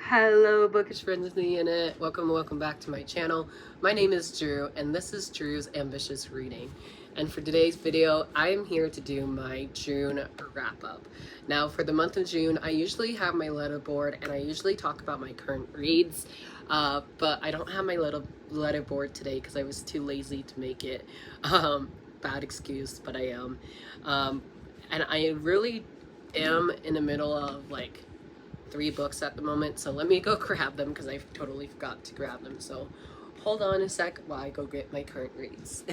Hello bookish friends of the internet, welcome back to my channel. My name is Drew and this is Drew's Ambitious Reading, and for today's video I am here to do my June wrap up. Now for the month of June I usually have my letterboard and I usually talk about my current reads, but I don't have my letterboard today because I was too lazy to make it. Bad excuse, but I am. And I really am in the middle of like 3 books at the moment, so let me go grab them because I totally forgot to grab them. So hold on a sec while I go get my current reads.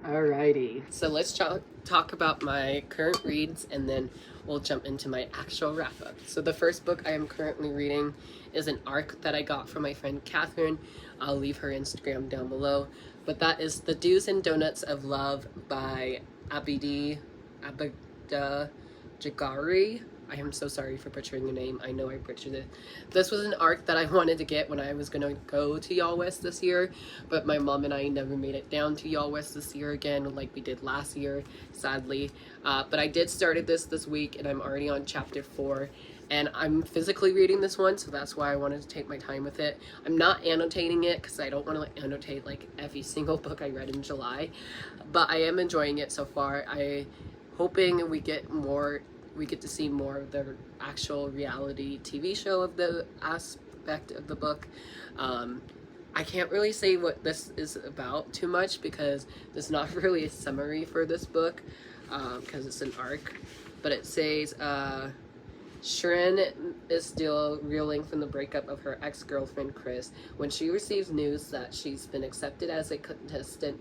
Alrighty, so let's talk about my current reads and then we'll jump into my actual wrap up. So the first book I am currently reading is an arc that I got from my friend Catherine. I'll leave her Instagram down below, but that is The Do's and Donuts of Love by Abida Jagari. I am so sorry for butchering your name. I know I butchered it. This was an arc that I wanted to get when I was going to go to Y'all West this year, but my mom and I never made it down to Y'all West this year again like we did last year, sadly. But I did start this week and I'm already on chapter 4. And I'm physically reading this one, so that's why I wanted to take my time with it. I'm not annotating it because I don't want to like annotate like every single book I read in July, but I am enjoying it so far. Hoping we get to see more of the actual reality TV show of the aspect of the book. I can't really say what this is about too much because there's not really a summary for this book because it's an arc, but it says Shirin is still reeling from the breakup of her ex-girlfriend Chris when she receives news that she's been accepted as a contestant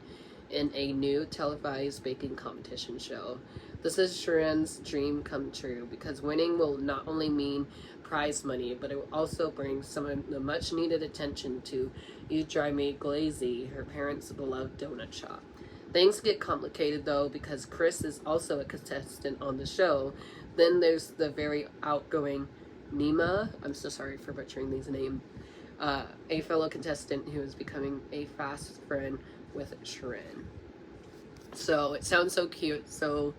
in a new televised baking competition show. This is Shirin's dream come true because winning will not only mean prize money, but it will also bring some of the much needed attention to Udraimi Glazy, her parents' beloved donut shop. Things get complicated though because Chris is also a contestant on the show. Then there's the very outgoing Nima, I'm so sorry for butchering these names, a fellow contestant who is becoming a fast friend with Shirin. So it sounds so cute, so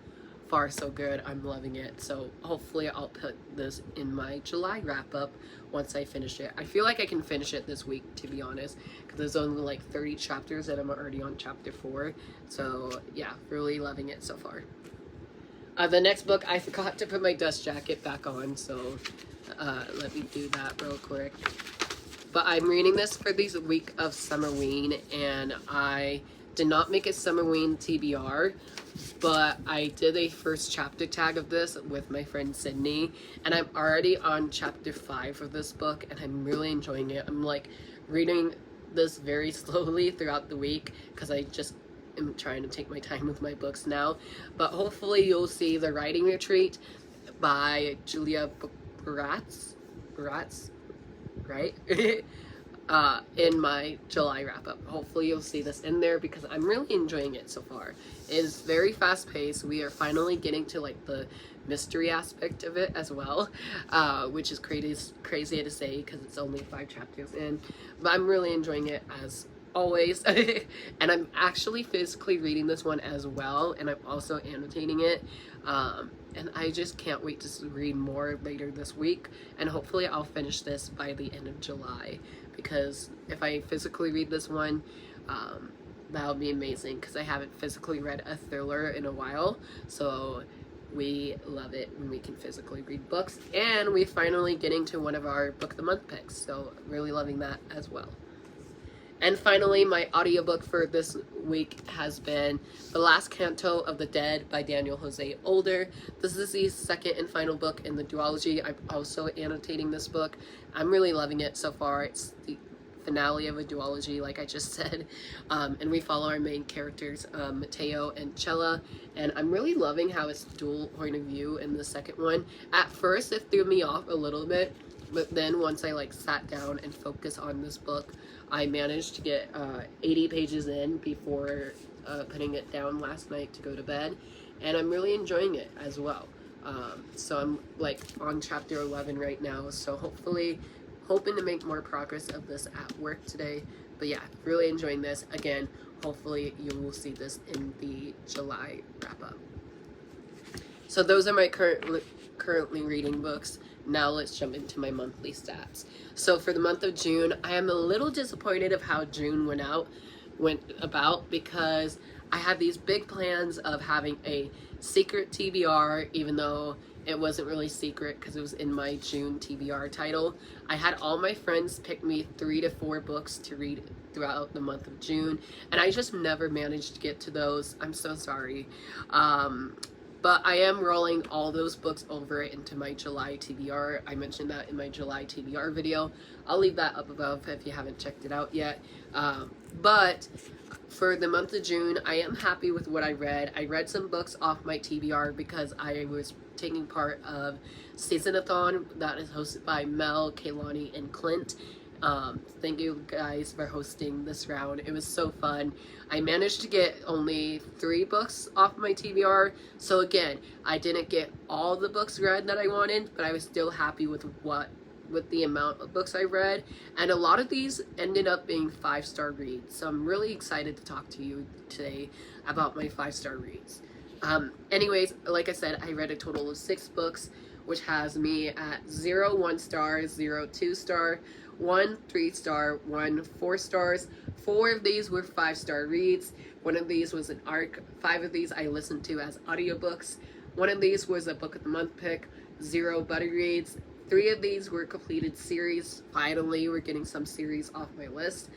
far so good. I'm loving it. So hopefully I'll put this in my July wrap up once I finish it. I feel like I can finish it this week, to be honest, because there's only like 30 chapters and I'm already on chapter 4. So yeah, really loving it so far. The next book, I forgot to put my dust jacket back on, so let me do that real quick. But I'm reading this for this week of Summerween, and I did not make a Summerween TBR, but I did a first chapter tag of this with my friend Sydney, and I'm already on chapter 5 of this book, and I'm really enjoying it. I'm like reading this very slowly throughout the week because I just am trying to take my time with my books now. But hopefully you'll see The Writing Retreat by Julia Bratz, right? In my July wrap-up. Hopefully you'll see this in there because I'm really enjoying it so far. It is very fast-paced. We are finally getting to like the mystery aspect of it as well, which is crazy to say because it's only 5 chapters in, but I'm really enjoying it as always. And I'm actually physically reading this one as well, and I'm also annotating it, and I just can't wait to read more later this week, and hopefully I'll finish this by the end of July, because if I physically read this one, that would be amazing because I haven't physically read a thriller in a while, so we love it when we can physically read books, and we're finally getting to one of our book of the month picks, so really loving that as well. And finally, my audiobook for this week has been The Last Canto of the Dead by Daniel Jose Older. This is the second and final book in the duology. I'm also annotating this book. I'm really loving it so far. It's the finale of a duology, like I just said. And we follow our main characters, Mateo and Chella. And I'm really loving how it's dual point of view in the second one. At first, it threw me off a little bit. But then once I like sat down and focused on this book, I managed to get 80 pages in before putting it down last night to go to bed, and I'm really enjoying it as well. So I'm like on chapter 11 right now, so hopefully hoping to make more progress of this at work today. But yeah, really enjoying this. Again, hopefully you will see this in the July wrap up. So those are my currently reading books. Now let's jump into my monthly stats. So for the month of June, I am a little disappointed of how June went about, because I had these big plans of having a secret TBR, even though it wasn't really secret because it was in my June TBR title. I had all my friends pick me 3 to 4 books to read throughout the month of June, and I just never managed to get to those. I'm so sorry. But I am rolling all those books over into my July TBR. I mentioned that in my July TBR video. I'll leave that up above if you haven't checked it out yet. But for the month of June, I am happy with what I read. I read some books off my TBR because I was taking part of Season-a-thon that is hosted by Mel, Kaylani, and Clint. Thank you guys for hosting this round. It was so fun. I managed to get only 3 books off my TBR. So again, I didn't get all the books read that I wanted, but I was still happy with the amount of books I read. And a lot of these ended up being 5-star reads. So I'm really excited to talk to you today about my 5-star reads. Anyways, like I said, I read a total of 6 books, which has me at 0 1-star, 0 2-star, 1 3-star, 1 4 stars. 4 of these were 5-star reads. 1 of these was an ARC. 5 of these I listened to as audiobooks. 1 of these was a book of the month pick. 0 buddy reads. 3 of these were completed series. Finally, we're getting some series off my list.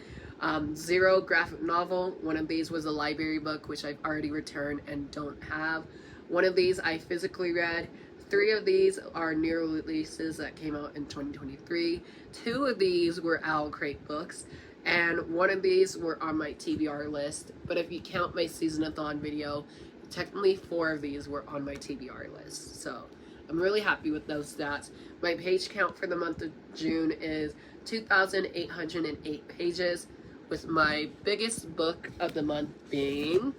0 graphic novel. 1 of these was a library book, which I've already returned and don't have. 1 of these I physically read. 3 of these are new releases that came out in 2023. 2 of these were Owl Crate books, and 1 of these were on my TBR list. But if you count my Season-a-thon video, technically 4 of these were on my TBR list. So I'm really happy with those stats. My page count for the month of June is 2,808 pages, with my biggest book of the month being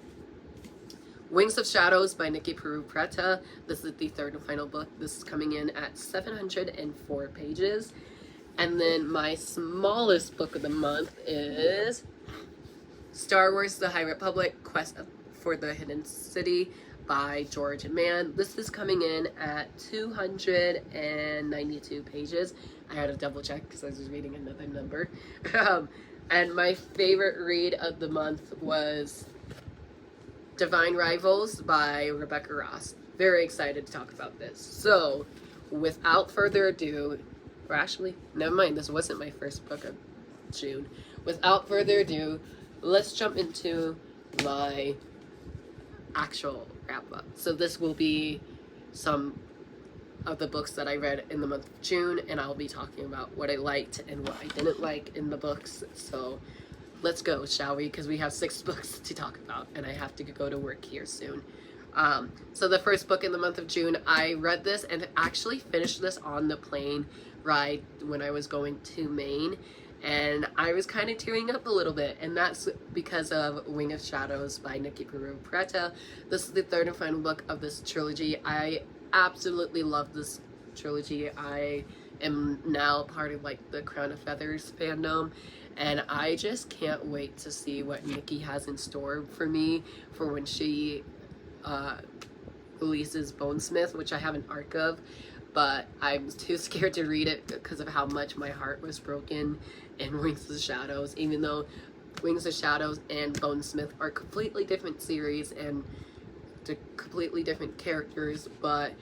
Wings of Shadows by Nikki Peru-Preta. This is the 3rd and final book. This is coming in at 704 pages. And then my smallest book of the month is Star Wars The High Republic, Quest for the Hidden City by George Mann. This is coming in at 292 pages. I had to double check because I was reading another number. And my favorite read of the month was Divine Rivals by Rebecca Ross. Very excited to talk about this. So, without further ado, or actually, never mind, this wasn't my first book of June. Without further ado, let's jump into my actual wrap-up. So this will be some of the books that I read in the month of June, and I'll be talking about what I liked and what I didn't like in the books. So let's go, shall we? Because we have 6 books to talk about, and I have to go to work here soon. So the first book in the month of June, I read this and actually finished this on the plane ride when I was going to Maine, and I was kind of tearing up a little bit, and that's because of Wing of Shadows by Nikki Peru-Preta. This is the 3rd and final book of this trilogy. I absolutely love this trilogy. I am now part of like the Crown of Feathers fandom, and I just can't wait to see what Nikki has in store for me for when she releases Bonesmith, which I have an arc of, but I'm too scared to read it because of how much my heart was broken in Wings of Shadows, even though Wings of Shadows and Bonesmith are completely different series and completely different characters, but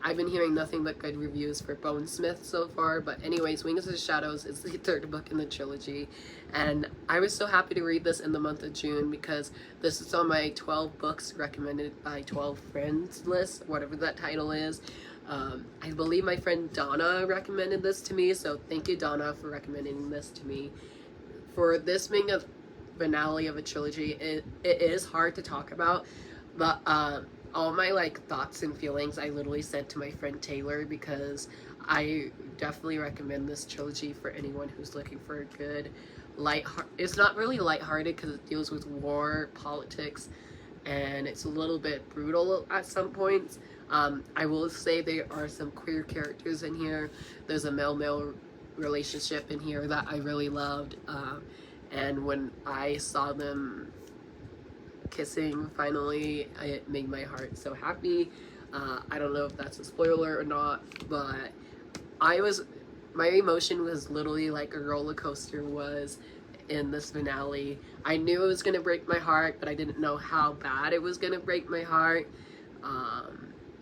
I've been hearing nothing but good reviews for Bonesmith so far. But anyways, Wings of Shadows is the 3rd book in the trilogy, and I was so happy to read this in the month of June because this is on my 12 books recommended by 12 friends list, whatever that title is. I believe my friend Donna recommended this to me, so thank you, Donna, for recommending this to me. For this being a finale of a trilogy, it is hard to talk about, but all my like thoughts and feelings I literally sent to my friend Taylor, because I definitely recommend this trilogy for anyone who's looking for a good it's not really lighthearted because it deals with war, politics, and it's a little bit brutal at some points. I will say there are some queer characters in here. There's a male relationship in here that I really loved. And when I saw them kissing finally, it made my heart so happy. I don't know if that's a spoiler or not, but my emotion was literally like a roller coaster was in this finale. I knew it was gonna break my heart, but I didn't know how bad it was gonna break my heart.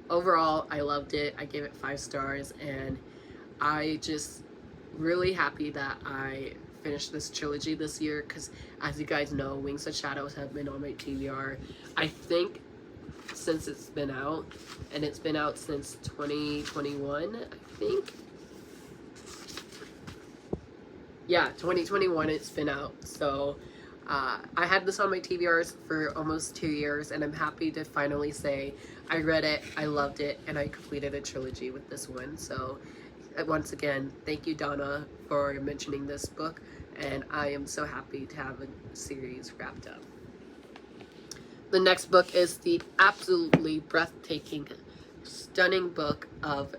Overall, I loved it. I gave it 5 stars, and I just really happy that I finished this trilogy this year, because as you guys know, Wings of Shadows have been on my TBR, I think, since it's been out, and it's been out since 2021, I think. Yeah, 2021 it's been out. So I had this on my TBRs for almost 2 years, and I'm happy to finally say I read it, I loved it, and I completed a trilogy with this one. So once again, thank you, Donna, for mentioning this book, and I am so happy to have a series wrapped up. The next book is the absolutely breathtaking, stunning book of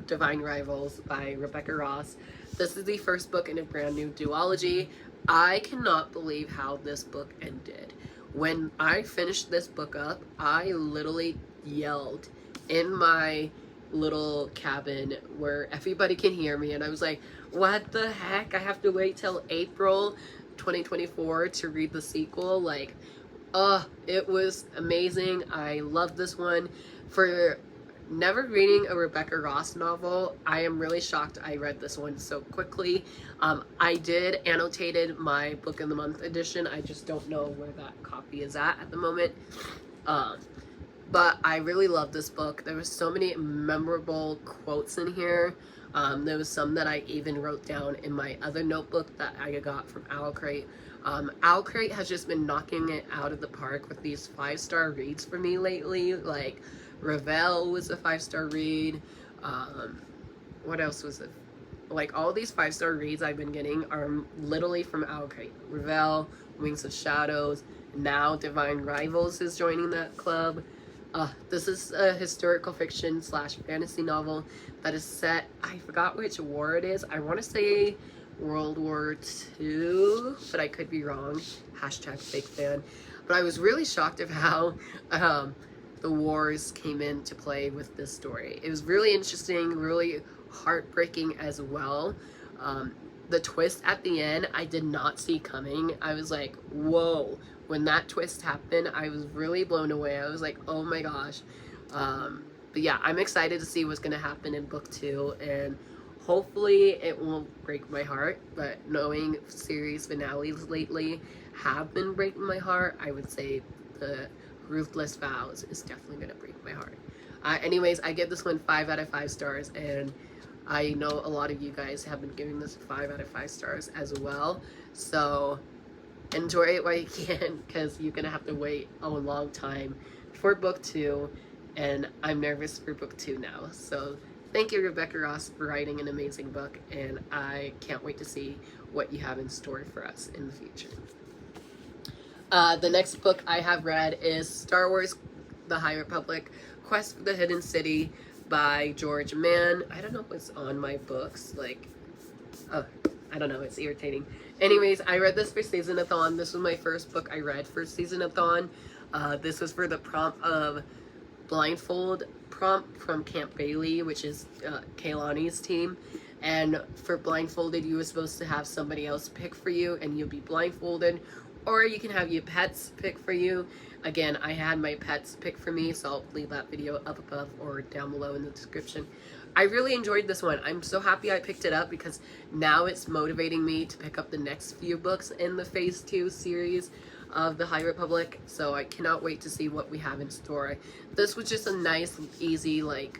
Divine Rivals by Rebecca Ross. This is the first book in a brand new duology. I cannot believe how this book ended. When I finished this book up, I literally yelled in my little cabin where everybody can hear me, and I was like, what the heck? I have to wait till April 2024 to read the sequel. Like, it was amazing. I love this one. For never reading a Rebecca Ross novel, I am really shocked I read this one so quickly. I did annotated my book of the month edition. I just don't know where that copy is at the moment. But I really love this book. There was so many memorable quotes in here. There was some that I even wrote down in my other notebook that I got from Owlcrate. Owlcrate has just been knocking it out of the park with these 5-star reads for me lately. Like, Revell was a 5-star read. What else was it? Like, all these 5-star reads I've been getting are literally from Owlcrate. Revell, Wings of Shadows, now Divine Rivals is joining that club. This is a historical fiction / fantasy novel that is set, I forgot which war it is. I want to say World War II, but I could be wrong. Hashtag fake fan. But I was really shocked of how the wars came into play with this story. It was really interesting, really heartbreaking as well. The twist at the end, I did not see coming. I was like, whoa. When that twist happened, I was really blown away. I was like, oh my gosh. But yeah, I'm excited to see what's going to happen in book 2, and hopefully it won't break my heart. But knowing series finales lately have been breaking my heart, I would say the Ruthless Vows is definitely going to break my heart. Anyways, I give this one 5 out of 5 stars, and I know a lot of you guys have been giving this 5 out of 5 stars as well. So enjoy it while you can, because you're gonna have to wait a long time for book 2, and I'm nervous for book 2 now. So thank you, Rebecca Ross, for writing an amazing book, and I can't wait to see what you have in store for us in the future. The next book I have read is Star Wars The High Republic Quest for the Hidden City by George Mann. I don't know what's on my books, like, I don't know, it's irritating. Anyways, I read this for Season-a-thon. This was my first book I read for Season-a-thon. This was for the prompt of Blindfold prompt from Camp Bailey, which is Kaylani's team. And for Blindfolded, you were supposed to have somebody else pick for you, and you'll be blindfolded. Or you can have your pets pick for you. Again, I had my pets pick for me, so I'll leave that video up above or down below in the description. I really enjoyed this one. I'm so happy I picked it up, because now it's motivating me to pick up the next few books in the Phase 2 series of the High Republic. So I cannot wait to see what we have in store. This was just a nice, easy, like,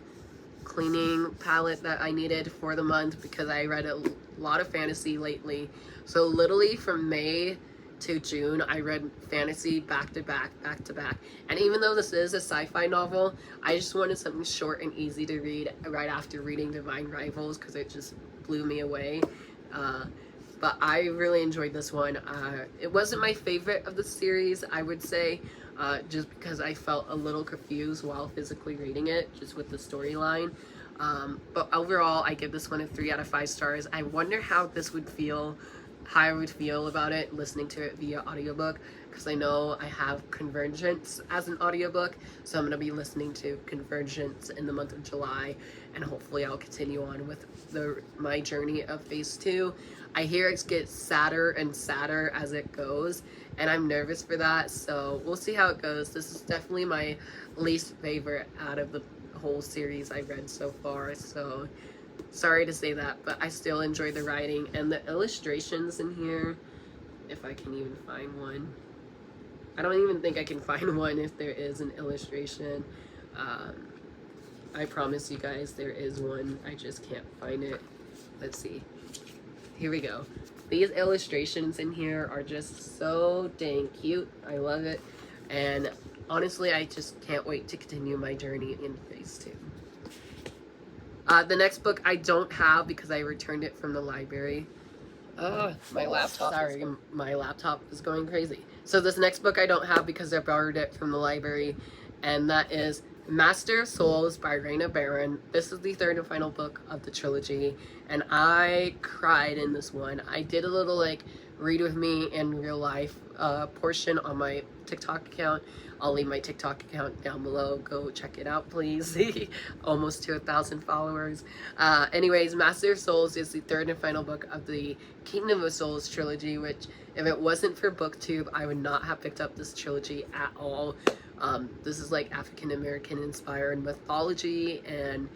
cleaning palette that I needed for the month, because I read a lot of fantasy lately. So literally from May to June, I read fantasy back to back. And even though this is a sci-fi novel, I just wanted something short and easy to read right after reading Divine Rivals, because it just blew me away. But I really enjoyed this one. It wasn't my favorite of the series, I would say, just because I felt a little confused while physically reading it, just with the storyline. But overall, I give this one a 3 out of 5 stars. I wonder how this would feel, how I would feel about it listening to it via audiobook, because I know I have Convergence as an audiobook, so I'm going to be listening to Convergence in the month of July, and hopefully I'll continue on with my journey of phase 2. I hear it gets sadder and sadder as it goes, and I'm nervous for that, so we'll see how it goes. This is definitely my least favorite out of the whole series I've read so far, so sorry to say that, but I still enjoy the writing and the illustrations in here, if I can even find one. I don't even think I can find one if there is an illustration. I promise you guys there is one, I just can't find it. Let's see. Here we go. These illustrations in here are just so dang cute. I love it. And honestly, I just can't wait to continue my journey in phase 2. The next book I don't have because I returned it from the library. My laptop. Sorry, my laptop is going crazy. So this next book I don't have because I borrowed it from the library, and that is Master of Souls by Raina Barron. This is the third and final book of the trilogy, and I cried in this one. I did a little like read with me in real life portion on my TikTok account. I'll leave my TikTok account down below. Go check it out, please. Almost to 1,000 followers. Anyways, Master of Souls is the third and final book of the Kingdom of Souls trilogy, which if it wasn't for BookTube, I would not have picked up this trilogy at all. This is like African American inspired mythology, and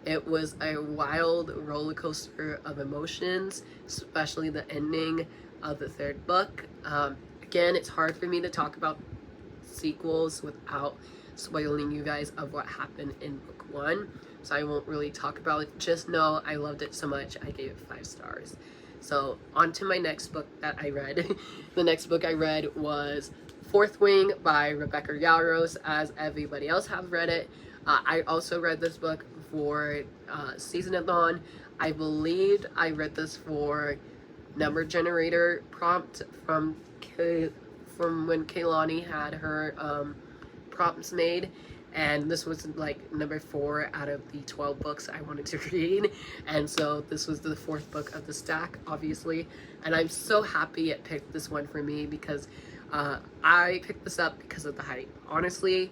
it was a wild roller coaster of emotions, especially the ending of the third book. Again, it's hard for me to talk about sequels without spoiling you guys of what happened in book 1, so I won't really talk about it. Just know I loved it so much I gave it 5 stars. So on to my next book that I read. The next book I read was Fourth Wing by Rebecca Yarros, as everybody else have read it. I also read this book for Season-a-thon. I believed I read this for Number Generator prompt from when Kaylani had her prompts made, and this was like number 4 out of the 12 books I wanted to read, and so this was the 4th book of the stack, obviously, and I'm so happy it picked this one for me because I picked this up because of the hype. Honestly,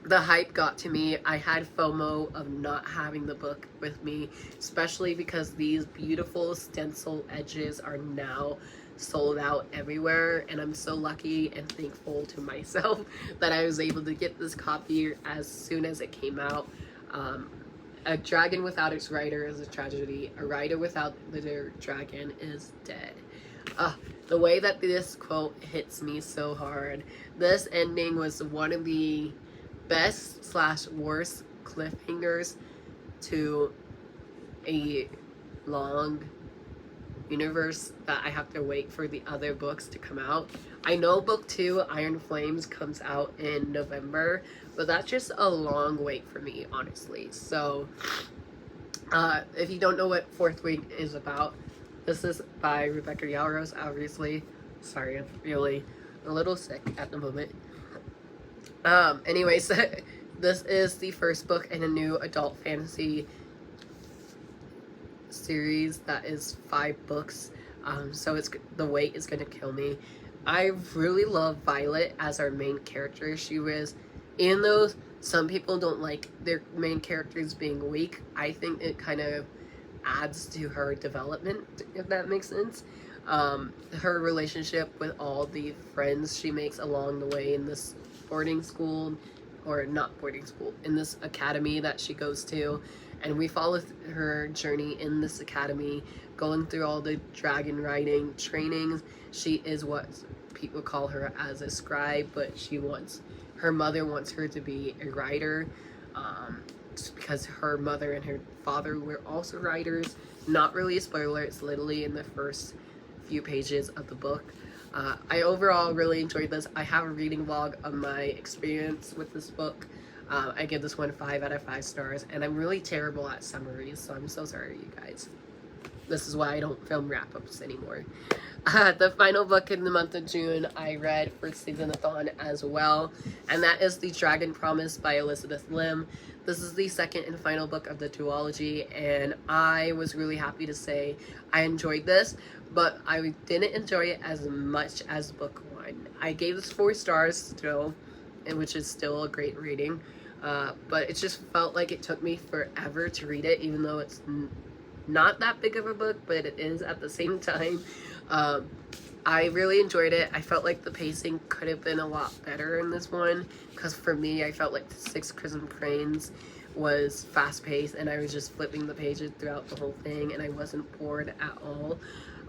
the hype got to me. I had FOMO of not having the book with me, especially because these beautiful stencil edges are now sold out everywhere, and I'm so lucky and thankful to myself that I was able to get this copy as soon as it came out. A dragon without its rider is a tragedy. A rider without their dragon is dead. The way that this quote hits me so hard. This ending was one of the best / worst cliffhangers to a long universe that I have to wait for the other books to come out. I know book 2, Iron Flames, comes out in November, but that's just a long wait for me, honestly. So if you don't know what Fourth Wing is about, this is by Rebecca Yarros, obviously. Sorry, I'm really a little sick at the moment. Anyways, this is the first book in a new adult fantasy series that is 5 books, so the wait is gonna kill me. I really love Violet as our main character. She was, even though some people don't like their main characters being weak, I think it kind of adds to her development, if that makes sense. Her relationship with all the friends she makes along the way in this boarding school, or not boarding school, in this academy that she goes to, and we follow her journey in this academy, going through all the dragon riding trainings. She is what people call her as a scribe, but her mother wants her to be a rider, just because her mother and her father were also writers. Not really a spoiler, it's literally in the first few pages of the book. I overall really enjoyed this. I have a reading vlog of my experience with this book. I give this one 5 out of 5 stars, and I'm really terrible at summaries, so I'm so sorry, you guys. This is why I don't film wrap-ups anymore. The final book in the month of June I read for Season-a-thon as well, and that is The Dragon Promise by Elizabeth Lim. This is the second and final book of the duology, and I was really happy to say I enjoyed this, but I didn't enjoy it as much as book 1. I gave this 4 stars still, and which is still a great rating, but it just felt like it took me forever to read it, even though it's not that big of a book, but it is at the same time. I really enjoyed it. I felt like the pacing could have been a lot better in this one, because for me, I felt like the 6 Crimson Cranes was fast-paced, and I was just flipping the pages throughout the whole thing, and I wasn't bored at all.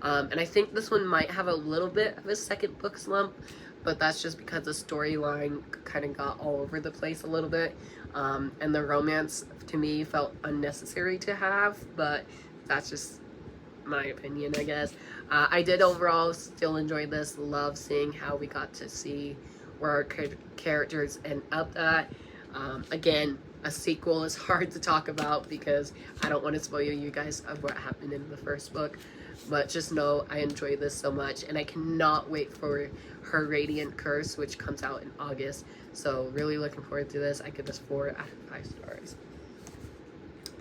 And I think this one might have a little bit of a second book slump, but that's just because the storyline kind of got all over the place a little bit, and the romance, to me, felt unnecessary to have, but that's just my opinion, I guess. I did overall still enjoy this, love seeing how we got to see where our characters end up at. Again, a sequel is hard to talk about because I don't want to spoil you guys of what happened in the first book, but just know I enjoy this so much, and I cannot wait for Her Radiant Curse, which comes out in August. So really looking forward to this. I give this 4 out of 5 stars.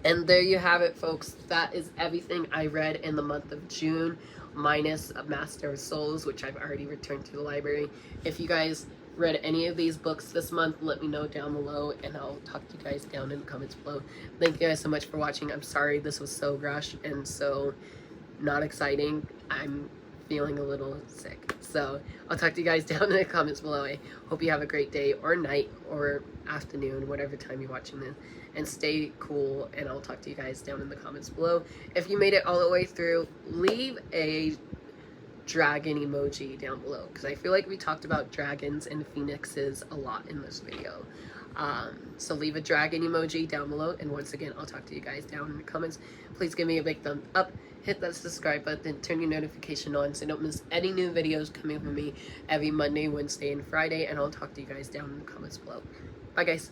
And there you have it, folks. That is everything I read in the month of June, minus Master of Souls, which I've already returned to the library. If you guys read any of these books this month, let me know down below, and I'll talk to you guys down in the comments below. Thank you guys so much for watching. I'm sorry this was so rushed and so not exciting. I'm feeling a little sick. So I'll talk to you guys down in the comments below. I hope you have a great day or night or afternoon, whatever time you're watching this. And stay cool, and I'll talk to you guys down in the comments below. If you made it all the way through, leave a dragon emoji down below, because I feel like we talked about dragons and phoenixes a lot in this video. So leave a dragon emoji down below, and once again, I'll talk to you guys down in the comments. Please give me a big thumbs up, hit that subscribe button, turn your notification on so you don't miss any new videos coming from me every Monday, Wednesday, and Friday, and I'll talk to you guys down in the comments below. Bye guys.